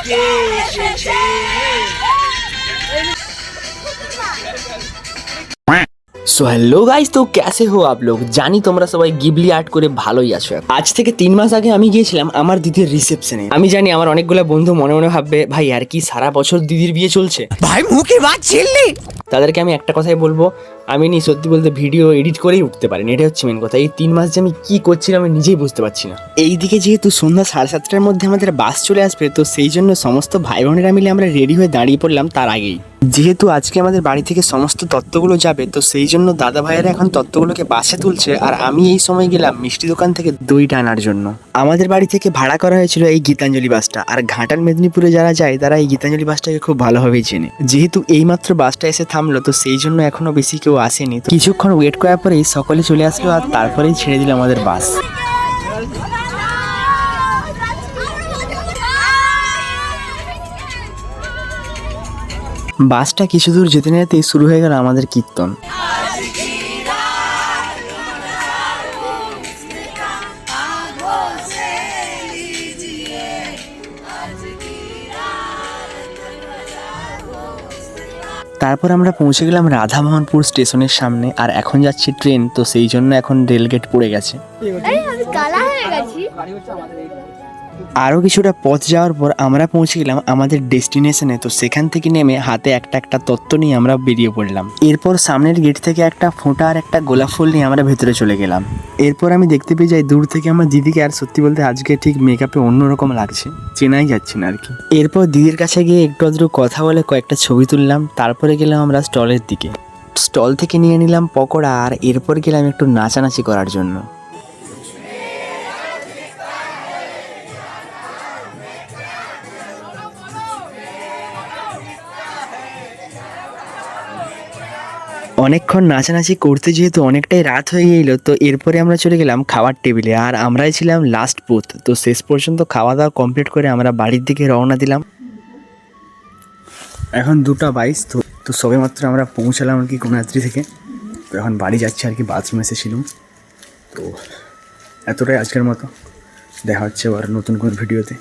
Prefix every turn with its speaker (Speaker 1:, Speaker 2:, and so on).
Speaker 1: কে এসেছে।
Speaker 2: So hello guys, तो कैसे हो आप लोग? জানি তোমরা সবাই গিবলি আর্ট করে ভালোই আছো। আজ থেকে 3 মাস আগে আমি গিয়েছিলাম আমার দিদির রিসেপশনে। আমি জানি আমার অনেকগুলো বন্ধু মনে মনে ভাববে, ভাই আর কি সারা বছর দিদির বিয়ে চলছে,
Speaker 1: ভাই মুখে বাদ ছিললি।
Speaker 2: তাদেরকে আমি একটা কথাই বলবো, আমি সত্যি বলতে ভিডিও এডিট করেই উঠতে পারিনি। এটা হচ্ছে মেন কথা। এই 3 মাস যে আমি কি করছিলাম আমি নিজেই বুঝতে পারছি না। এইদিকে যেহেতু সন্ধ্যা 7:30টার মধ্যে আমাদের বাস চলে আসবে, তো সেই জন্য সমস্ত ভাই বোনেরা মিলে আমরা রেডি হয়ে দাঁড়িয়ে পড়লাম তার আগেই। যেহেতু আজকে আমাদের বাড়ি থেকে সমস্ত তত্ত্বগুলো যাবে, তো সেই জন্য দাদা ভাইয়েরা এখন তত্ত্বগুলোকে বাসে তুলছে, আর আমি এই সময় গেলাম মিষ্টি দোকান থেকে দইটা আনার জন্য। আমাদের বাড়ি থেকে ভাড়া করা হয়েছিল এই গীতাঞ্জলি বাসটা, আর ঘাটাল মেদিনীপুরে যারা যায় তারা এই গীতাঞ্জলি বাসটাকে খুব ভালোভাবেই চেনে। যেহেতু এইমাত্র বাসটা এসে থামলো, তো সেই জন্য এখনো বেশি কেউ আসেনি। তো কিছুক্ষণ ওয়েট করার পরেই সকলে চলে আসলো, আর তারপরেই ছেড়ে দিল আমাদের বাস। বাসটা কিছু দূর যেতে না যেতেই শুরু হয়ে গেল আমাদের কীর্তন। তারপর আমরা পৌঁছে গেলাম রাধামোহনপুর স্টেশনের সামনে, আর এখন যাচ্ছে ট্রেন, তো সেই জন্য এখন রেলগেট পড়ে গেছে। আরও কিছুটা পথ যাওয়ার পর আমরা পৌঁছে গেলাম আমাদের ডেস্টিনেশনে। তো সেখান থেকে নেমে হাতে একটা একটা তত্ত্ব নিয়ে আমরা বেরিয়ে পড়লাম। এরপর সামনের গেট থেকে একটা ফোঁটা আর একটা গোলাপ ফুল নিয়ে আমরা ভেতরে চলে গেলাম। এরপর আমি দেখতে পেয়ে যাই দূর থেকে আমার দিদিকে, আর সত্যি বলতে আজকে ঠিক মেকআপে অন্যরকম লাগছে, চেনাই যাচ্ছে না আর কি। এরপর দিদির কাছে গিয়ে একটু আধটু কথা বলে কয়েকটা ছবি তুললাম। তারপরে গেলাম আমরা স্টলের দিকে। স্টল থেকে নিয়ে নিলাম পকোড়া, আর এরপর গেলাম একটু নাচানাচি করার জন্য। অনেকক্ষণ নাচানাচি করতে যেহেতু অনেকটাই রাত হয়ে গেল, তো এরপরে আমরা চলে গেলাম খাওয়ার টেবিলে, আর আমরাই ছিলাম লাস্ট বুথ। তো শেষ পর্যন্ত খাওয়া দাওয়া কমপ্লিট করে আমরা বাড়ির দিকে রওনা দিলাম। এখন 2:22, তো সবে মাত্র আমরা পৌঁছালাম আর কি কোনাত্রী থেকে। তো এখন বাড়ি যাচ্ছি আর কি, বাথরুম এসেছিলাম। তো এতটাই আজকের মতো, দেখা হচ্ছে আবার নতুন কোনো ভিডিওতে।